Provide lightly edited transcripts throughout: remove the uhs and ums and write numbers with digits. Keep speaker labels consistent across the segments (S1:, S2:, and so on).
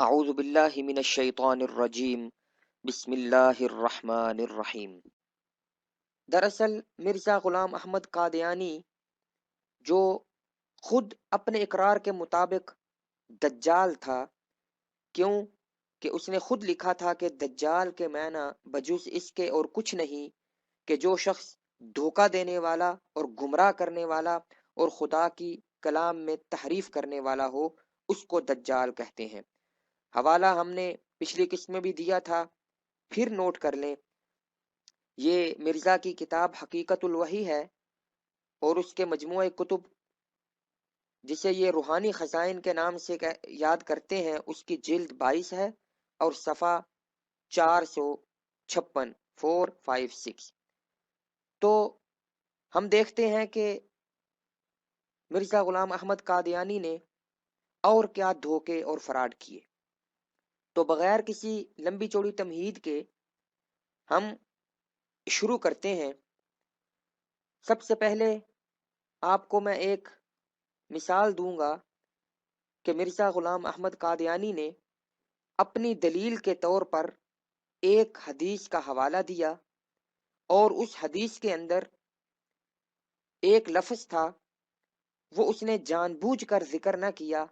S1: اعوذ باللہ من الشیطان الرجیم بسم اللہ الرحمن الرحیم۔ دراصل مرزا غلام احمد قادیانی جو خود اپنے اقرار کے مطابق دجال تھا، کیوں کہ اس نے خود لکھا تھا کہ دجال کے معنی بجز اس کے اور کچھ نہیں کہ جو شخص دھوکہ دینے والا اور گمراہ کرنے والا اور خدا کی کلام میں تحریف کرنے والا ہو، اس کو دجال کہتے ہیں۔ حوالہ ہم نے پچھلی قسط میں بھی دیا تھا، پھر نوٹ کر لیں۔ یہ مرزا کی کتاب حقیقت الوحی ہے اور اس کے مجموعہ کتب جسے یہ روحانی خزائن کے نام سے یاد کرتے ہیں، اس کی جلد 22 ہے اور صفحہ 456 456۔ تو ہم دیکھتے ہیں کہ مرزا غلام احمد قادیانی نے اور کیا دھوکے اور فراڈ کیے۔ تو بغیر کسی لمبی چوڑی تمہید کے ہم شروع کرتے ہیں۔ سب سے پہلے آپ کو میں ایک مثال دوں گا کہ مرزا غلام احمد قادیانی نے اپنی دلیل کے طور پر ایک حدیث کا حوالہ دیا اور اس حدیث کے اندر ایک لفظ تھا، وہ اس نے جان بوجھ کر ذکر نہ کیا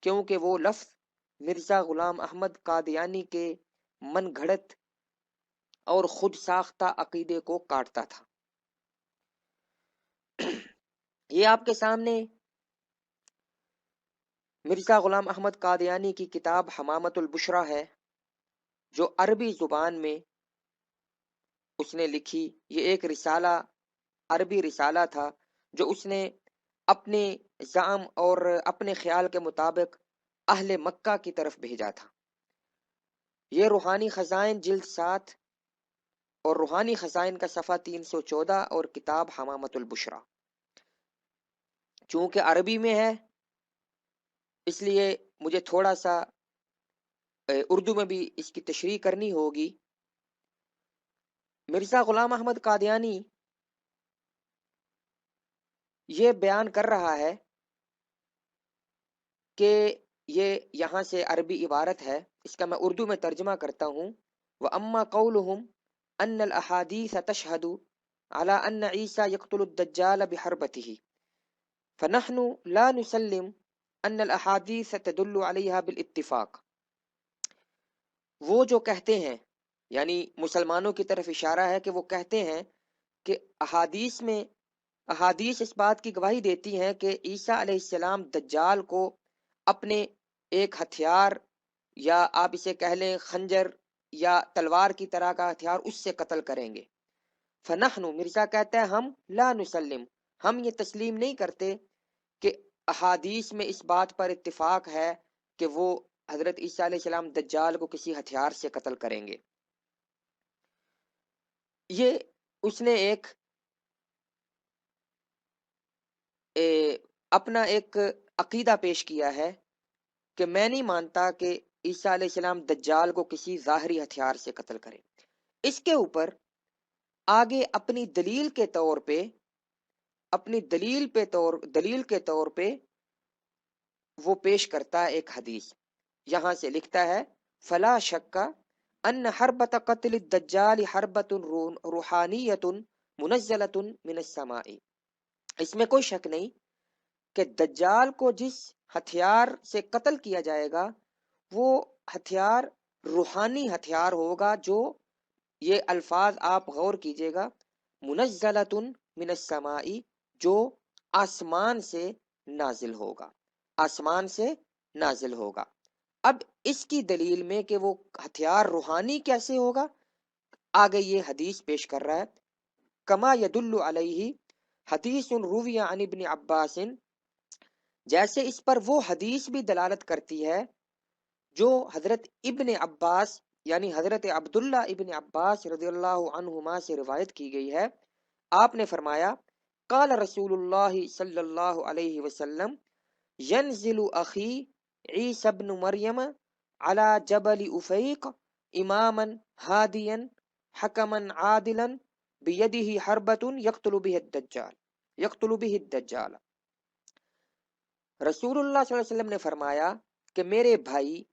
S1: کیونکہ وہ لفظ مرزا غلام احمد قادیانی کے من گھڑت اور خود ساختہ عقیدے کو کاٹتا تھا۔ یہ آپ کے سامنے مرزا غلام احمد قادیانی کی کتاب حمامت البشرا ہے، جو عربی زبان میں اس نے لکھی۔ یہ ایک رسالہ، عربی رسالہ تھا جو اس نے اپنے زعم اور اپنے خیال کے مطابق اہل مکہ کی طرف بھیجا تھا۔ یہ روحانی خزائن جلد 7 اور روحانی خزائن کا صفحہ 314 اور کتاب حمامت البشرا۔ چونکہ عربی میں ہے اس لیے مجھے تھوڑا سا اردو میں بھی اس کی تشریح کرنی ہوگی۔ مرزا غلام احمد قادیانی یہ بیان کر رہا ہے کہ یہ یہاں سے عربی عبارت ہے، اس کا میں اردو میں ترجمہ کرتا ہوں۔ وَأَمَّا قَوْلُهُمْ أَنَّ الْأَحَادِيثَ تَشْهَدُ عَلَىٰ أَنَّ عِيسَىٰ يَقْتُلُ الدَّجَّالَ بِحَرْبَتِهِ فَنَحْنُ لَا نُسَلِّمُ أَنَّ الْأَحَادِيثَ تَدُلُّ عَلَيْهَا بِالْاتِّفَاقِ۔ وہ جو کہتے ہیں، یعنی مسلمانوں کی طرف اشارہ ہے کہ وہ کہتے ہیں کہ احادیث اس بات کی گواہی دیتی ہیں کہ عیسیٰ علیہ السلام دجال کو اپنے ایک ہتھیار، یا آپ اسے کہہ لیں خنجر یا تلوار کی طرح کا ہتھیار، اس سے قتل کریں گے۔ فنحن، مرزا کہتا ہے ہم لا نسلم، ہم یہ تسلیم نہیں کرتے کہ احادیث میں اس بات پر اتفاق ہے کہ وہ حضرت عیسیٰ علیہ السلام دجال کو کسی ہتھیار سے قتل کریں گے۔ یہ اس نے اپنا ایک عقیدہ پیش کیا ہے کہ میں نہیں مانتا کہ عیسیٰ علیہ السلام دجال کو کسی ظاہری ہتھیار سے قتل کرے۔ اس کے اوپر آگے اپنی دلیل کے طور پہ وہ پیش کرتا ہے ایک حدیث۔ یہاں سے لکھتا ہے فلا شک ان حربت قتل الدجال حربت روحانیت منزلت من السماء۔ اس میں کوئی شک نہیں کہ دجال کو جس ہتھیار سے قتل کیا جائے گا وہ ہتھیار روحانی ہتھیار ہوگا، جو یہ الفاظ آپ غور کیجئے گا، منزلۃ من السماء، جو آسمان سے نازل ہوگا، آسمان سے نازل ہوگا۔ اب اس کی دلیل میں کہ وہ ہتھیار روحانی کیسے ہوگا، آگے یہ حدیث پیش کر رہا ہے۔ کما یدل علیہ حدیث روی عن ابن عباس، جیسے اس پر وہ حدیث بھی دلالت کرتی ہے جو حضرت ابن عباس یعنی حضرت عبداللہ ابن عباس رضی اللہ عنہما سے روایت کی گئی ہے۔ آپ نے فرمایا قال رسول اللہ صلی اللہ علیہ وسلم ینزل اخی عیسی ابن مریم علی جبل افیق اماما ہادیا حکما عادلا بیدہ حربۃ یقتل بہ الدجال۔ رسول اللہ صلی اللہ علیہ وسلم نے فرمایا کہ میرے بھائی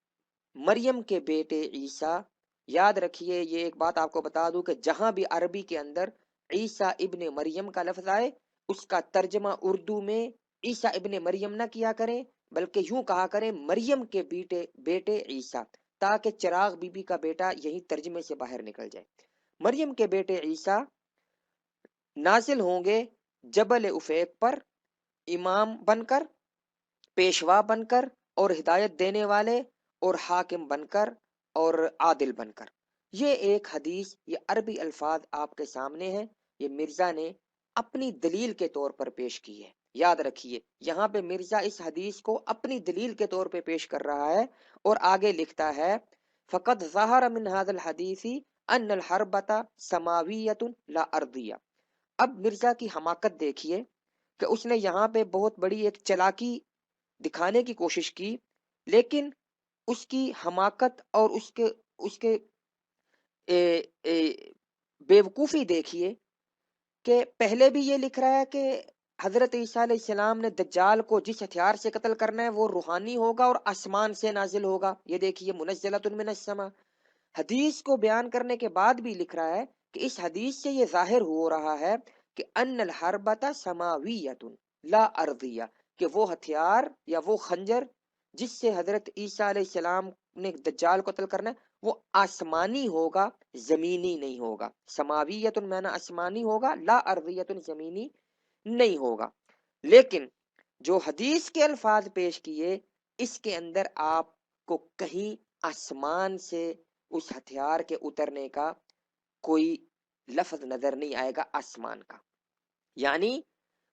S1: مریم کے بیٹے عیسیٰ. یاد رکھیے یہ ایک بات آپ کو بتا دوں کہ جہاں بھی عربی کے اندر عیسیٰ ابن مریم کا لفظ آئے اس کا ترجمہ اردو میں عیسیٰ ابن مریم نہ کیا کریں بلکہ یوں کہا کریں مریم کے بیٹے عیسیٰ، تاکہ چراغ بی بی کا بیٹا یہی ترجمے سے باہر نکل جائے. مریم کے بیٹے عیسیٰ نازل ہوں گے جبل افیق پر امام بن کر، پیشوا بن کر، اور ہدایت دینے والے اور حاکم بن کر اور عادل بن کر. یہ ایک حدیث، یہ عربی الفاظ آپ کے سامنے ہیں، یہ مرزا نے اپنی دلیل کے طور پر پیش کی ہے. یاد رکھیے یہاں پہ مرزا اس حدیث کو اپنی دلیل کے طور پہ پیش کر رہا ہے اور آگے لکھتا ہے فقط ظاہر من هذا الحدیث ان الحربۃ سماویۃ لا ارضیہ. اب مرزا کی حماقت دیکھیے کہ اس نے یہاں پہ بہت بڑی ایک چلاکی دکھانے کی کوشش کی، لیکن اس کی حماقت اور اس کے بیوقوفی دیکھیے کہ پہلے بھی یہ لکھ رہا ہے کہ حضرت عیسیٰ علیہ السلام نے دجال کو جس ہتھیار سے قتل کرنا ہے وہ روحانی ہوگا اور آسمان سے نازل ہوگا. یہ دیکھیے منزلۃ من السماء. حدیث کو بیان کرنے کے بعد بھی لکھ رہا ہے کہ اس حدیث سے یہ ظاہر ہو رہا ہے کہ ان الحربۃ سماویۃ لا ارضیہ، کہ وہ ہتھیار یا وہ خنجر جس سے حضرت عیسیٰ علیہ السلام نے دجال کو قتل کرنا ہے وہ آسمانی ہوگا، زمینی نہیں ہوگا. سماویۃ معنی آسمانی ہوگا، لا ارضیۃ زمینی نہیں ہوگا. لیکن جو حدیث کے الفاظ پیش کیے اس کے اندر آپ کو کہیں آسمان سے اس ہتھیار کے اترنے کا کوئی لفظ نظر نہیں آئے گا آسمان کا. یعنی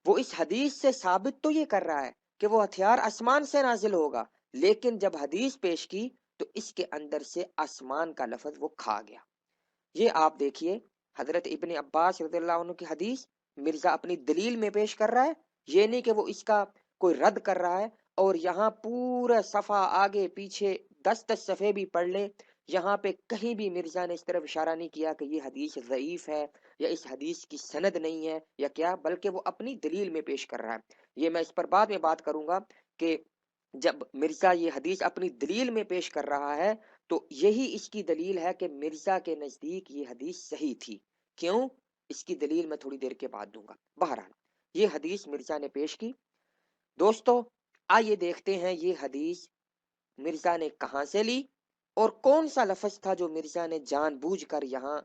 S1: وہ اس حدیث سے ثابت تو یہ کر رہا ہے کہ وہ ہتھیار آسمان سے نازل ہوگا، لیکن جب حدیث پیش کی تو اس کے اندر سے آسمان کا لفظ وہ کھا گیا. یہ آپ دیکھیے حضرت ابن عباس رضی اللہ عنہ کی حدیث مرزا اپنی دلیل میں پیش کر رہا ہے، یہ نہیں کہ وہ اس کا کوئی رد کر رہا ہے. اور یہاں پورا صفحہ آگے پیچھے 10 صفحے بھی پڑھ لے، یہاں پہ کہیں بھی مرزا نے اس طرف اشارہ نہیں کیا کہ یہ حدیث ضعیف ہے یا اس حدیث کی سند نہیں ہے یا کیا، بلکہ وہ اپنی دلیل میں پیش کر رہا ہے. یہ میں اس پر بعد میں بات کروں گا کہ جب مرزا یہ حدیث اپنی دلیل میں پیش کر رہا ہے تو یہی اس کی دلیل ہے کہ مرزا کے نزدیک یہ حدیث صحیح تھی. کیوں؟ اس کی دلیل میں تھوڑی دیر کے بعد دوں گا. بہرحال یہ حدیث مرزا نے پیش کی. دوستو آئیے دیکھتے ہیں یہ حدیث مرزا نے کہاں سے لی اور کون سا لفظ تھا جو مرزا نے جان بوجھ کر یہاں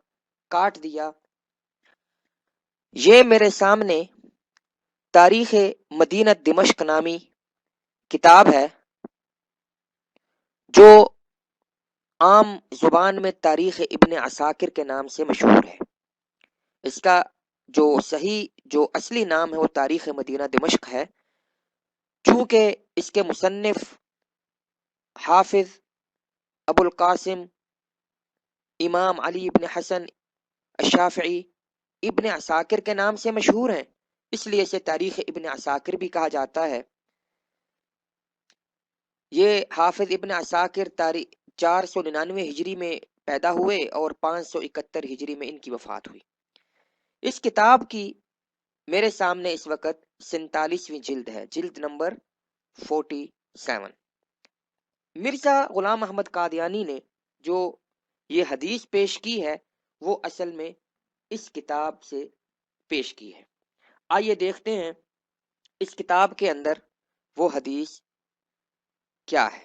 S1: کاٹ دیا. یہ میرے سامنے تاریخ مدینہ دمشق نامی کتاب ہے جو عام زبان میں تاریخ ابن عساکر کے نام سے مشہور ہے. اس کا جو اصلی نام ہے وہ تاریخ مدینہ دمشق ہے، چونکہ اس کے مصنف حافظ ابو القاسم امام علی ابن حسن الشافعی ابن عساکر کے نام سے مشہور ہیں، اس لیے اسے تاریخ ابن عساکر بھی کہا جاتا ہے. یہ حافظ ابن عساکر 499 ہجری میں پیدا ہوئے اور 571 ہجری میں ان کی وفات ہوئی. اس کتاب کی میرے سامنے اس وقت 47ویں جلد ہے، جلد نمبر 47. مرزا غلام احمد قادیانی نے جو یہ حدیث پیش کی ہے وہ اصل میں اس کتاب سے پیش کی ہے. آئیے دیکھتے ہیں اس کتاب کے اندر وہ حدیث کیا ہے.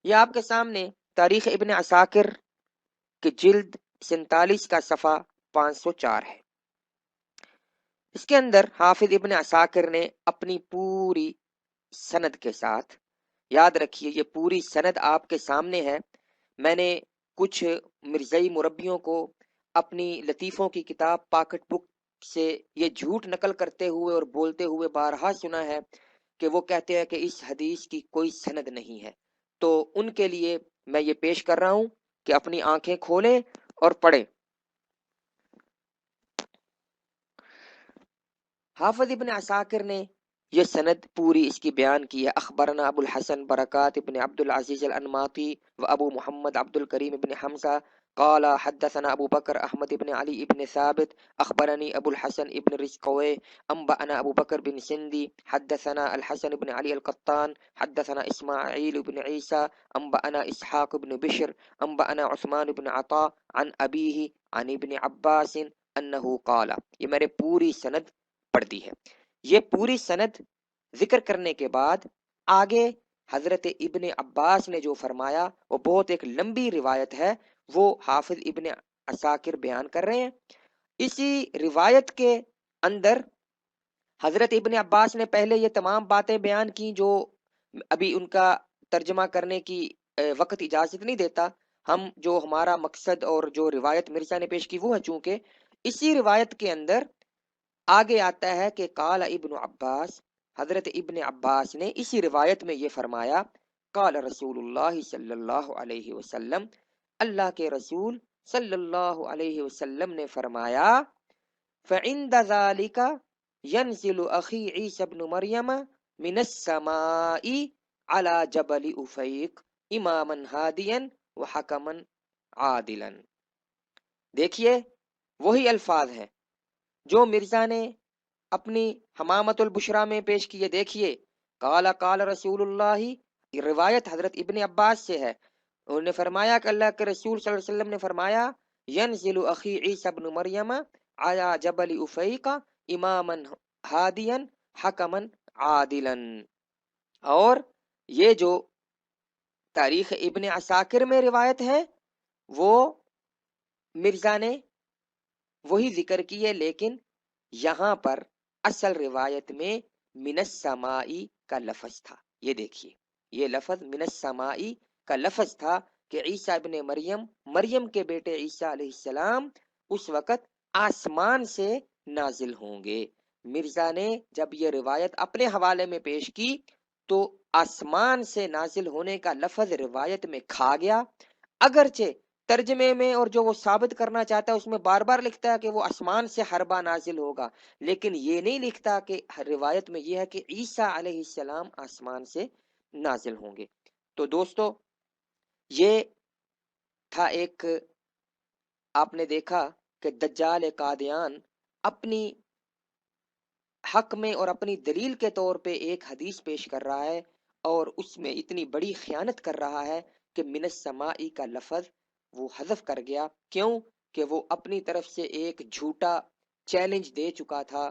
S1: یہ آپ کے سامنے تاریخ ابن عساکر کی جلد 47 کا صفحہ 504 ہے. اس کے اندر حافظ ابن عساکر نے اپنی پوری سند کے ساتھ، یاد رکھیے یہ پوری سند آپ کے سامنے ہے. میں نے کچھ مرزائی مربیوں کو اپنی لطیفوں کی کتاب پاکٹ بک سے یہ جھوٹ نقل کرتے ہوئے اور بولتے ہوئے بارہا سنا ہے کہ وہ کہتے ہیں کہ اس حدیث کی کوئی سند نہیں ہے. تو ان کے لیے میں یہ پیش کر رہا ہوں کہ اپنی آنکھیں کھولیں اور پڑھیں. حافظ ابن عساکر نے یہ سند پوری اس کی بیان کی ہے. اخبرنا ابو الحسن برکات ابن عبد العزیز الانماطی و ابو محمد عبد الکریم ابن حمزہ قال حدثنا ابو بکر احمد ابن علی ابن ثابت اخبرنی ابو الحسن ابن رزقوی انبأنا ابو بکر بن سندی حدثنا الحسن بن علي القطان حدثنا اسماعیل بن عیسى انبأنا اسحاق بن بشر انبأنا عثمان بن عطاء عن ابیہ عن ابن عباس انه قال. یہ میں نے پوری سند پڑھ دی ہے. یہ پوری سند ذکر کرنے کے بعد آگے حضرت ابن عباس نے جو فرمایا وہ بہت ایک لمبی روایت ہے، وہ حافظ ابن عساکر بیان کر رہے ہیں. اسی روایت کے اندر حضرت ابن عباس نے پہلے یہ تمام باتیں بیان کی جو ابھی ان کا ترجمہ کرنے کی وقت اجازت نہیں دیتا. ہم جو ہمارا مقصد اور جو روایت مرزا نے پیش کی وہ ہے، چونکہ اسی روایت کے اندر آگے آتا ہے کہ قال ابن عباس، حضرت ابن عباس نے اسی روایت میں یہ فرمایا، قال رسول اللہ صلی اللہ علیہ وسلم، اللہ کے رسول صلی اللہ علیہ وسلم نے فرمایا، فعند ذالک ینزل اخی عیسی ابن مریم من السماء علی جبل افیق اماما ہادیا وحکما عادلا. دیکھیے وہی الفاظ ہیں جو مرزا نے اپنی حمامت البشرا میں پیش کیے. دیکھیے قال رسول اللہ، روایت حضرت ابن عباس سے ہے، انہوں نے فرمایا کہ اللہ کے رسول صلی اللہ علیہ وسلم نے فرمایا، ینزل اخی عیسی ابن مریم علی جبل افیق اماما ہادیا حکما عادلا. اور یہ جو تاریخ ابن عساکر میں روایت ہے وہ مرزا نے وہی ذکر کی ہے، لیکن یہاں پر اصل روایت میں من السمائی کا لفظ تھا. یہ دیکھیے یہ لفظ من السمائی کا لفظ تھا کہ عیسیٰ ابن مریم کے بیٹے عیسیٰ علیہ السلام اس وقت آسمان سے نازل ہوں گے. مرزا نے جب یہ روایت اپنے حوالے میں پیش کی تو آسمان سے نازل ہونے کا لفظ روایت میں کھا گیا، اگرچہ ترجمے میں اور جو وہ ثابت کرنا چاہتا ہے اس میں بار بار لکھتا ہے کہ وہ آسمان سے حربہ نازل ہوگا، لیکن یہ نہیں لکھتا کہ روایت میں یہ ہے کہ عیسیٰ علیہ السلام آسمان سے نازل ہوں گے. تو دوستو یہ تھا ایک، آپ نے دیکھا کہ دجال قادیان اپنی حق میں اور اپنی دلیل کے طور پہ ایک حدیث پیش کر رہا ہے اور اس میں اتنی بڑی خیانت کر رہا ہے کہ من السمائی کا لفظ وہ حذف کر گیا. کیوں کہ وہ اپنی طرف سے ایک جھوٹا چیلنج دے چکا تھا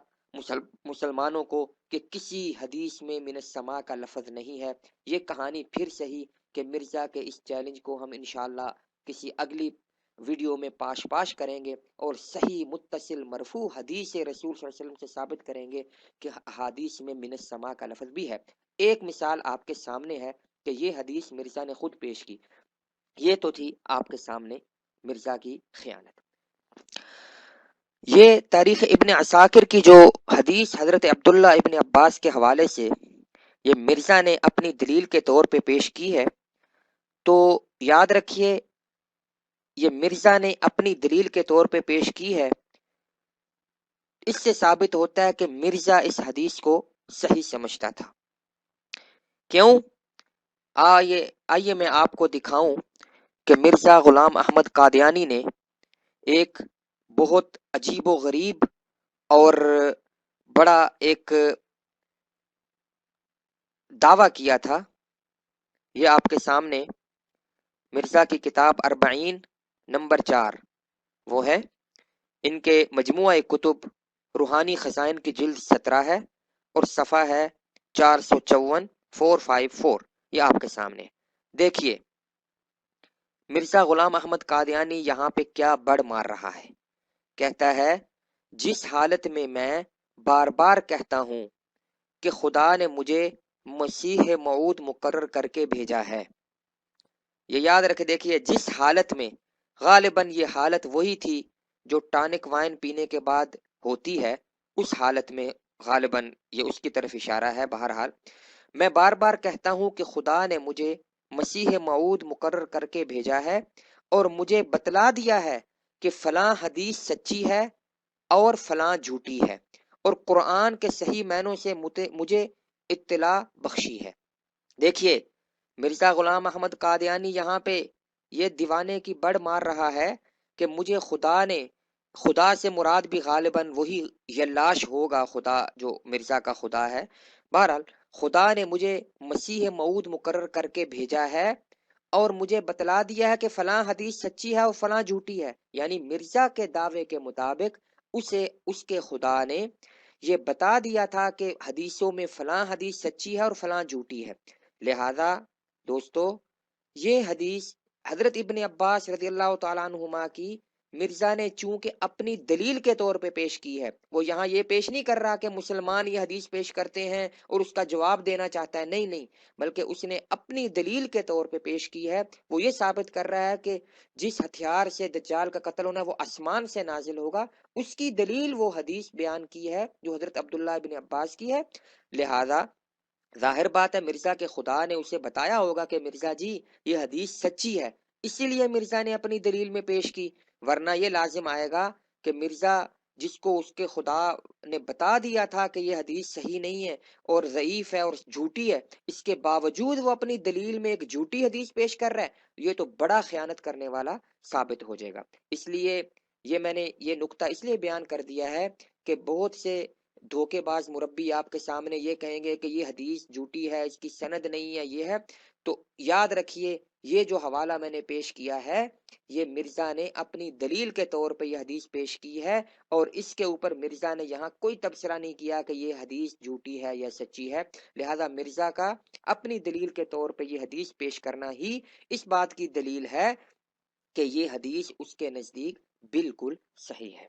S1: مسلمانوں کو کہ کسی حدیث میں من السما کا لفظ نہیں ہے. یہ کہانی پھر صحیح کہ مرزا کے اس چیلنج کو ہم انشاءاللہ کسی اگلی ویڈیو میں پاش کریں گے اور صحیح متصل مرفوع حدیث رسول صلی اللہ علیہ وسلم سے ثابت کریں گے کہ حدیث میں من السما کا لفظ بھی ہے. ایک مثال آپ کے سامنے ہے کہ یہ حدیث مرزا نے خود پیش کی. یہ تو تھی آپ کے سامنے مرزا کی خیانت. یہ تاریخ ابن عساکر کی جو حدیث حضرت عبداللہ ابن عباس کے حوالے سے یہ مرزا نے اپنی دلیل کے طور پہ پیش کی ہے، تو یاد رکھیے یہ مرزا نے اپنی دلیل کے طور پہ پیش کی ہے. اس سے ثابت ہوتا ہے کہ مرزا اس حدیث کو صحیح سمجھتا تھا. کیوں؟ آئیے میں آپ کو دکھاؤں کہ مرزا غلام احمد قادیانی نے ایک بہت عجیب و غریب اور بڑا ایک دعویٰ کیا تھا. یہ آپ کے سامنے مرزا کی کتاب 40 نمبر 4 وہ ہے، ان کے مجموعہ کتب روحانی خزائن کی جلد 17 ہے اور صفحہ ہے 454 454. یہ آپ کے سامنے دیکھیے مرزا غلام احمد قادیانی یہاں پہ کیا بڑ مار رہا ہے. کہتا ہے جس حالت میں بار بار کہتا ہوں کہ خدا نے مجھے مسیح موعود مقرر کر کے بھیجا ہے. یہ یاد رکھے، دیکھیے جس حالت میں، غالباً یہ حالت وہی تھی جو ٹانک وائن پینے کے بعد ہوتی ہے، اس حالت میں غالباً یہ اس کی طرف اشارہ ہے. بہرحال میں بار بار کہتا ہوں کہ خدا نے مجھے مسیح موعود مقرر کر کے بھیجا ہے اور مجھے بتلا دیا ہے کہ فلاں حدیث سچی ہے اور فلاں جھوٹی ہے، اور قرآن کے صحیح معنوں سے مجھے اطلاع بخشی ہے. دیکھیے مرزا غلام احمد قادیانی یہاں پہ یہ دیوانے کی بڑ مار رہا ہے کہ مجھے خدا سے مراد بھی غالباً وہی یلاش ہوگا، خدا جو مرزا کا خدا ہے۔ بہرحال خدا نے مجھے مسیح موعود مقرر کر کے بھیجا ہے اور مجھے بتلا دیا ہے کہ فلاں حدیث سچی ہے اور فلاں جھوٹی ہے، یعنی مرزا کے دعوے کے مطابق اس کے خدا نے یہ بتا دیا تھا کہ حدیثوں میں فلاں حدیث سچی ہے اور فلاں جھوٹی ہے۔ لہذا دوستو، یہ حدیث حضرت ابن عباس رضی اللہ تعالیٰ عنہما کی مرزا نے چونکہ اپنی دلیل کے طور پہ پیش کی ہے، وہ یہاں یہ پیش نہیں کر رہا کہ مسلمان یہ حدیث پیش کرتے ہیں اور اس کا جواب دینا چاہتا ہے، نہیں نہیں، بلکہ اس نے اپنی دلیل کے طور پہ پیش کی ہے۔ وہ یہ ثابت کر رہا ہے کہ جس ہتھیار سے دجال کا قتل ہونا وہ آسمان سے نازل ہوگا، اس کی دلیل وہ حدیث بیان کی ہے جو حضرت عبداللہ ابن عباس کی ہے۔ لہذا ظاہر بات ہے مرزا کے خدا نے اسے بتایا ہوگا کہ مرزا جی یہ حدیث سچی ہے، اسی لیے مرزا نے اپنی دلیل میں پیش کی، ورنہ یہ لازم آئے گا کہ مرزا جس کو اس کے خدا نے بتا دیا تھا کہ یہ حدیث صحیح نہیں ہے اور ضعیف ہے اور جھوٹی ہے، اس کے باوجود وہ اپنی دلیل میں ایک جھوٹی حدیث پیش کر رہا ہے، یہ تو بڑا خیانت کرنے والا ثابت ہو جائے گا۔ اس لیے یہ میں نے یہ نقطہ اس لیے بیان کر دیا ہے کہ بہت سے دھوکے باز مربی آپ کے سامنے یہ کہیں گے کہ یہ حدیث جھوٹی ہے، اس کی سند نہیں ہے، یہ ہے، تو یاد رکھیے یہ جو حوالہ میں نے پیش کیا ہے یہ مرزا نے اپنی دلیل کے طور پہ یہ حدیث پیش کی ہے، اور اس کے اوپر مرزا نے یہاں کوئی تبصرہ نہیں کیا کہ یہ حدیث جھوٹی ہے یا سچی ہے۔ لہذا مرزا کا اپنی دلیل کے طور پہ یہ حدیث پیش کرنا ہی اس بات کی دلیل ہے کہ یہ حدیث اس کے نزدیک بالکل صحیح ہے۔